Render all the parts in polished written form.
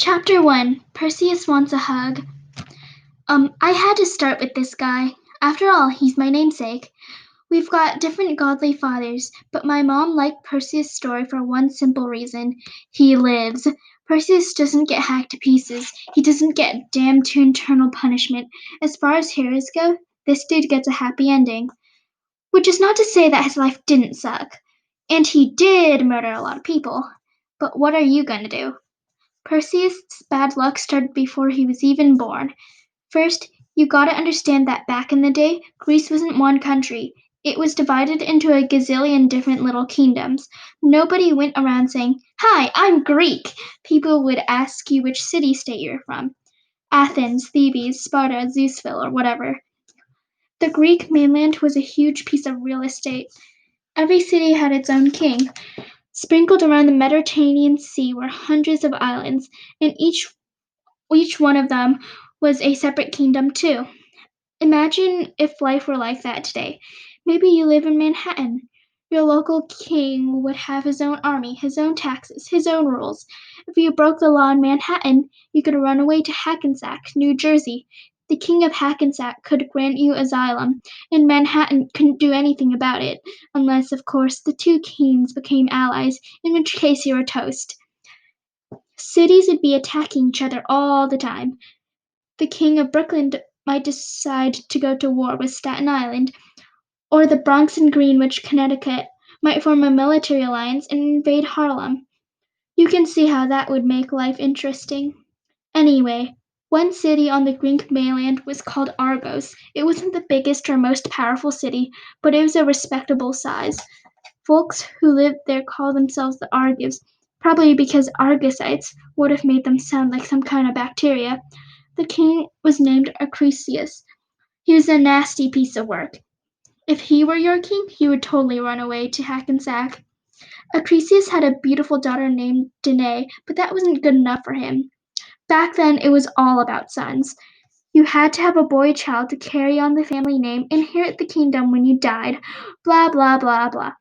Chapter 1. Perseus wants a hug. I had to start with this guy. After all, he's my namesake. We've got different godly fathers, but my mom liked Perseus' story for one simple reason. He lives. Perseus doesn't get hacked to pieces. He doesn't get damned to eternal punishment. As far as heroes go, this dude gets a happy ending. Which is not to say that his life didn't suck. And he did murder a lot of people. But what are you gonna do? Perseus' bad luck started before he was even born. First, you gotta understand that back in the day, Greece wasn't one country. It was divided into a gazillion different little kingdoms. Nobody went around saying, "Hi, I'm Greek." People would ask you which city-state you're from. Athens, Thebes, Sparta, Zeusville, or whatever. The Greek mainland was a huge piece of real estate. Every city had its own king. Sprinkled around the Mediterranean Sea were hundreds of islands, and each one of them was a separate kingdom too. Imagine if life were like that today. Maybe you live in Manhattan. Your local king would have his own army, his own taxes, his own rules. If you broke the law in Manhattan, you could run away to Hackensack, New Jersey. The king of Hackensack could grant you asylum, and Manhattan couldn't do anything about it, unless, of course, the two kings became allies, in which case you were toast. Cities would be attacking each other all the time. The king of Brooklyn might decide to go to war with Staten Island, or the Bronx and Greenwich, Connecticut might form a military alliance and invade Harlem. You can see how that would make life interesting. Anyway, one city on the Greek mainland was called Argos. It wasn't the biggest or most powerful city, but it was a respectable size. Folks who lived there called themselves the Argives, probably because Argosites would have made them sound like some kind of bacteria. The king was named Acrisius. He was a nasty piece of work. If he were your king, he would totally run away to Hackensack. Acrisius had a beautiful daughter named Danae, but that wasn't good enough for him. Back then, it was all about sons. You had to have a boy child to carry on the family name, inherit the kingdom when you died, blah, blah, blah, blah.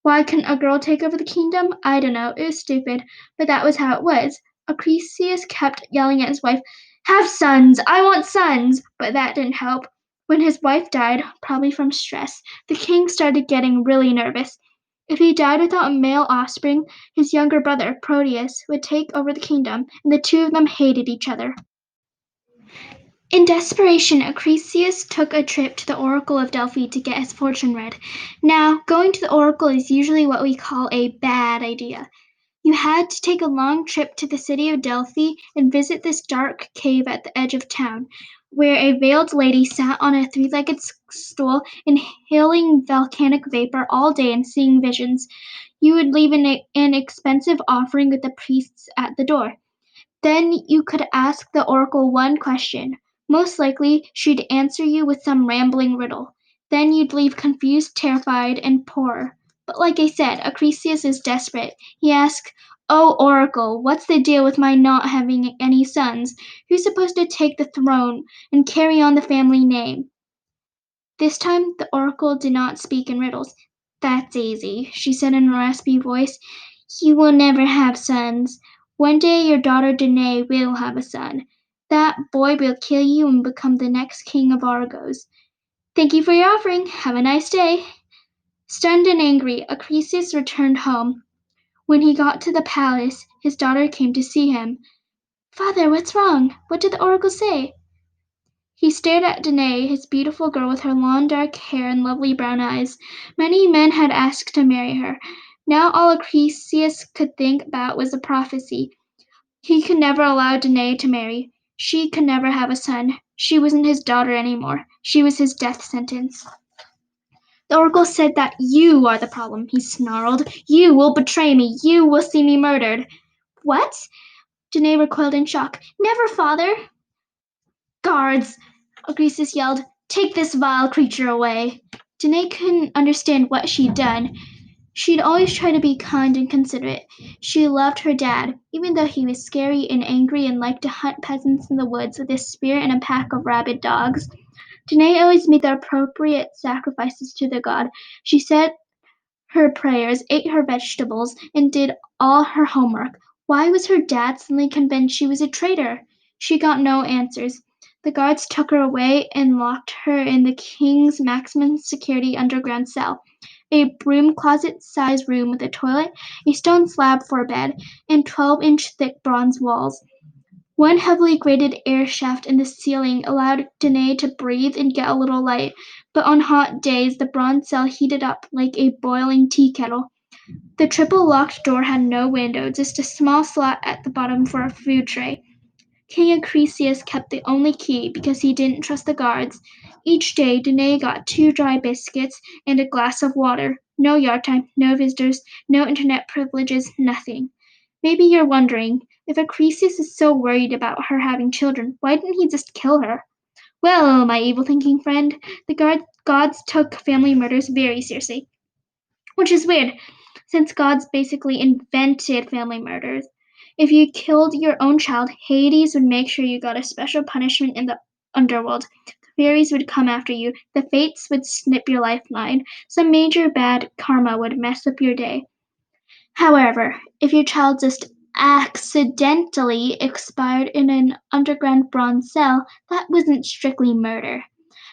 Why couldn't a girl take over the kingdom? I don't know, it was stupid, but that was how it was. Acrisius kept yelling at his wife, "Have sons! I want sons!" But that didn't help. When his wife died, probably from stress, the king started getting really nervous. If he died without male offspring, his younger brother, Proteus, would take over the kingdom, and the two of them hated each other. In desperation, Acrisius took a trip to the Oracle of Delphi to get his fortune read. Now, going to the Oracle is usually what we call a bad idea. You had to take a long trip to the city of Delphi and visit this dark cave at the edge of town, where a veiled lady sat on a three-legged stool, inhaling volcanic vapor all day and seeing visions. You would leave an expensive offering with the priests at the door. Then you could ask the oracle one question. Most likely, she'd answer you with some rambling riddle. Then you'd leave confused, terrified, and poor. But like I said, Acrisius is desperate. He asks, "Oh, oracle, what's the deal with my not having any sons? Who's supposed to take the throne and carry on the family name?" This time, the oracle did not speak in riddles. "That's easy," she said in a raspy voice. "You will never have sons. One day your daughter Danae will have a son. That boy will kill you and become the next king of Argos. Thank you for your offering. Have a nice day." Stunned and angry, Acrisius returned home. When he got to the palace, his daughter came to see him. "Father, what's wrong? What did the oracle say?" He stared at Danae, his beautiful girl with her long dark hair and lovely brown eyes. Many men had asked to marry her. Now all Acrisius could think about was a prophecy. He could never allow Danae to marry. She could never have a son. She wasn't his daughter anymore. She was his death sentence. "The oracle said that you are the problem," he snarled. "You will betray me. You will see me murdered." "What?" Danae recoiled in shock. "Never, father." "Guards!" Acrisius yelled. "Take this vile creature away." Danae couldn't understand what she'd done. She'd always tried to be kind and considerate. She loved her dad, even though he was scary and angry and liked to hunt peasants in the woods with his spear and a pack of rabid dogs. Danae always made the appropriate sacrifices to the god. She said her prayers, ate her vegetables, and did all her homework. Why was her dad suddenly convinced she was a traitor? She got no answers. The guards took her away and locked her in the king's maximum security underground cell, a broom closet sized room with a toilet, a stone slab for a bed, and 12-inch thick bronze walls. One heavily grated air shaft in the ceiling allowed Danae to breathe and get a little light, but on hot days the bronze cell heated up like a boiling tea kettle. The triple locked door had no window, just a small slot at the bottom for a food tray. King Acrisius kept the only key because he didn't trust the guards. Each day Danae got 2 dry biscuits and a glass of water. No yard time, no visitors, no internet privileges, nothing. Maybe you're wondering, if Acrisius is so worried about her having children, why didn't he just kill her? Well, my evil thinking friend, the gods took family murders very seriously. Which is weird, since gods basically invented family murders. If you killed your own child, Hades would make sure you got a special punishment in the underworld. The fairies would come after you, the fates would snip your lifeline, some major bad karma would mess up your day. However, if your child just accidentally expired in an underground bronze cell, that wasn't strictly murder.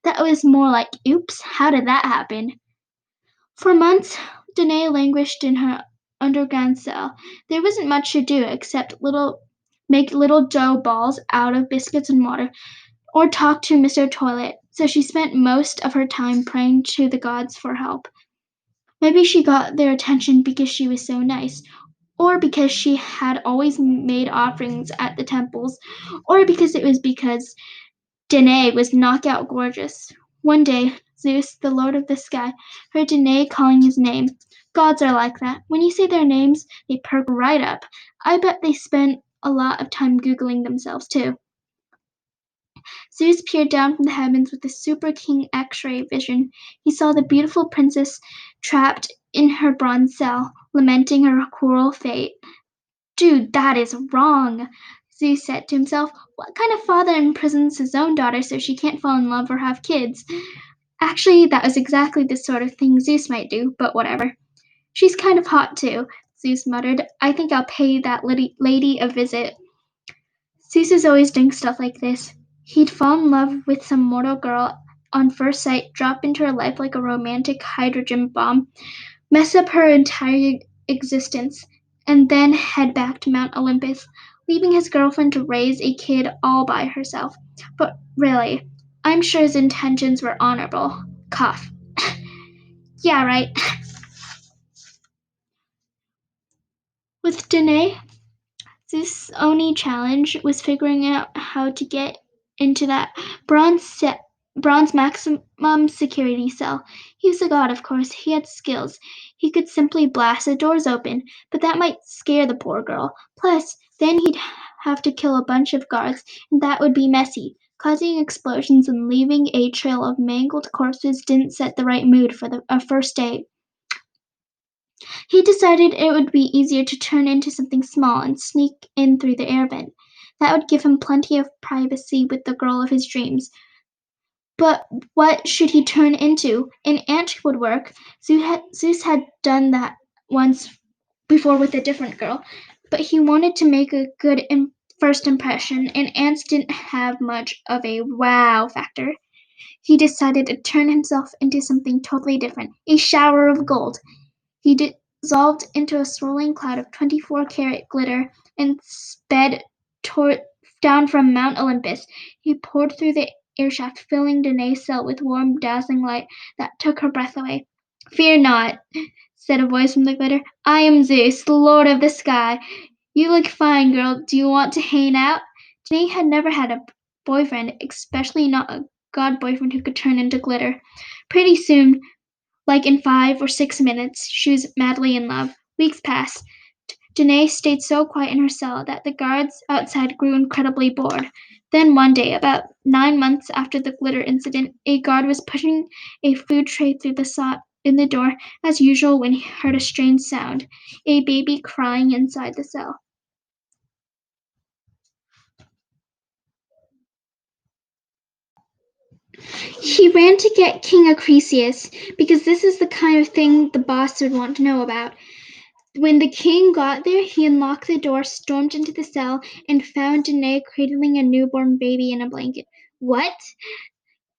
That was more like, oops, how did that happen? For months, Danae languished in her underground cell. There wasn't much to do except make little dough balls out of biscuits and water, or talk to Mr. Toilet, so she spent most of her time praying to the gods for help. Maybe she got their attention because she was so nice, or because she had always made offerings at the temples, or because Danae was knockout gorgeous. One day, Zeus, the lord of the sky, heard Danae calling his name. Gods are like that. When you say their names, they perk right up. I bet they spent a lot of time Googling themselves, too. Zeus peered down from the heavens with a super king X-ray vision. He saw the beautiful princess trapped in her bronze cell, lamenting her cruel fate. Dude, that is wrong, Zeus said to himself. What kind of father imprisons his own daughter so she can't fall in love or have kids? Actually, that was exactly the sort of thing Zeus might do, but whatever. She's kind of hot too, Zeus muttered. I think I'll pay that lady a visit. Zeus is always doing stuff like this. He'd fall in love with some mortal girl on first sight, drop into her life like a romantic hydrogen bomb, mess up her entire existence, and then head back to Mount Olympus, leaving his girlfriend to raise a kid all by herself. But really, I'm sure his intentions were honorable. Cough. Yeah, right. With Danae, this only challenge was figuring out how to get into that bronze maximum security cell. He was a god, of course. He had skills. He could simply blast the doors open, but that might scare the poor girl. Plus, then he'd have to kill a bunch of guards, and that would be messy. Causing explosions and leaving a trail of mangled corpses didn't set the right mood for a first date. He decided it would be easier to turn into something small and sneak in through the air vent. That would give him plenty of privacy with the girl of his dreams. But what should he turn into? An ant would work. Zeus had done that once before with a different girl, but he wanted to make a good first impression, and ants didn't have much of a wow factor. He decided to turn himself into something totally different, a shower of gold. He dissolved into a swirling cloud of 24-karat glitter and sped down from Mount Olympus. He poured through the airshaft, filling Danae's cell with warm, dazzling light that took her breath away. Fear not, said a voice from the glitter. I am Zeus, the lord of the sky. You look fine, girl. Do you want to hang out? Danae had never had a boyfriend, especially not a god boyfriend who could turn into glitter. Pretty soon, like in 5 or 6 minutes, she was madly in love. Weeks passed. Danae stayed so quiet in her cell that the guards outside grew incredibly bored. Then one day, about 9 months after the glitter incident, a guard was pushing a food tray through the slot in the door, as usual, when he heard a strange sound, a baby crying inside the cell. He ran to get King Acrisius, because this is the kind of thing the boss would want to know about. When the king got there, he unlocked the door, stormed into the cell, and found Danae cradling a newborn baby in a blanket. What?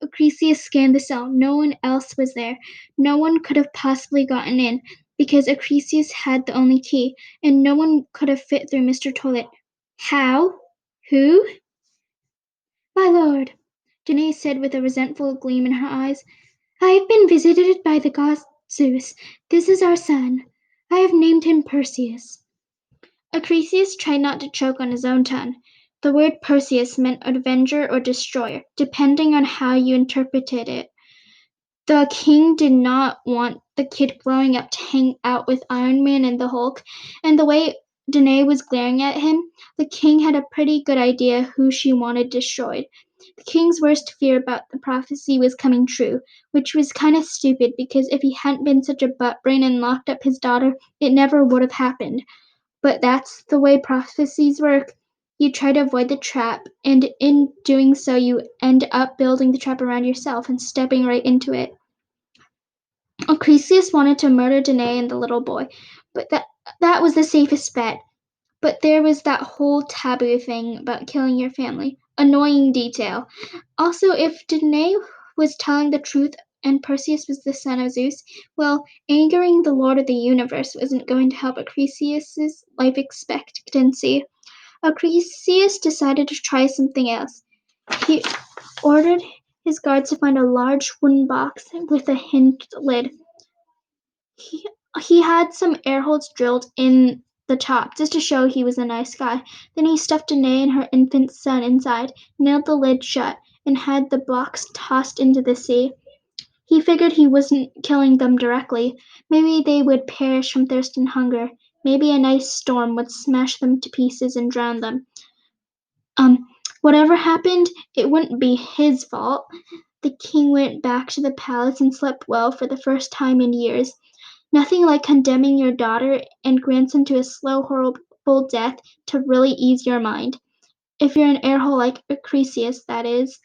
Acrisius scanned the cell. No one else was there. No one could have possibly gotten in, because Acrisius had the only key, and no one could have fit through Mr. Toilet. How? Who? My lord, Danae said with a resentful gleam in her eyes, I have been visited by the god Zeus. This is our son. I have named him Perseus. Acrisius tried not to choke on his own tongue. The word Perseus meant avenger or destroyer, depending on how you interpreted it. The king did not want the kid growing up to hang out with Iron Man and the Hulk, and the way Danae was glaring at him, the king had a pretty good idea who she wanted destroyed. The king's worst fear about the prophecy was coming true, which was kind of stupid because if he hadn't been such a butt brain and locked up his daughter, it never would have happened. But that's the way prophecies work. You try to avoid the trap, and in doing so, you end up building the trap around yourself and stepping right into it. Acrisius wanted to murder Danae and the little boy, but that was the safest bet. But there was that whole taboo thing about killing your family. Annoying detail. Also, if Danae was telling the truth and Perseus was the son of Zeus, well, angering the Lord of the Universe wasn't going to help Acrisius's life expectancy. Acrisius decided to try something else. He ordered his guards to find a large wooden box with a hinged lid. He he had some air holes drilled in the top just to show he was a nice guy. Then he stuffed Danae and her infant son inside, nailed the lid shut, and had the box tossed into the sea. He figured he wasn't killing them directly. Maybe they would perish from thirst and hunger. Maybe a nice storm would smash them to pieces and drown them. Um, Whatever happened, it wouldn't be his fault. The king went back to the palace and slept well for the first time in years. Nothing like condemning your daughter and grandson to a slow, horrible death to really ease your mind. If you're an airhole like Acrisius, that is.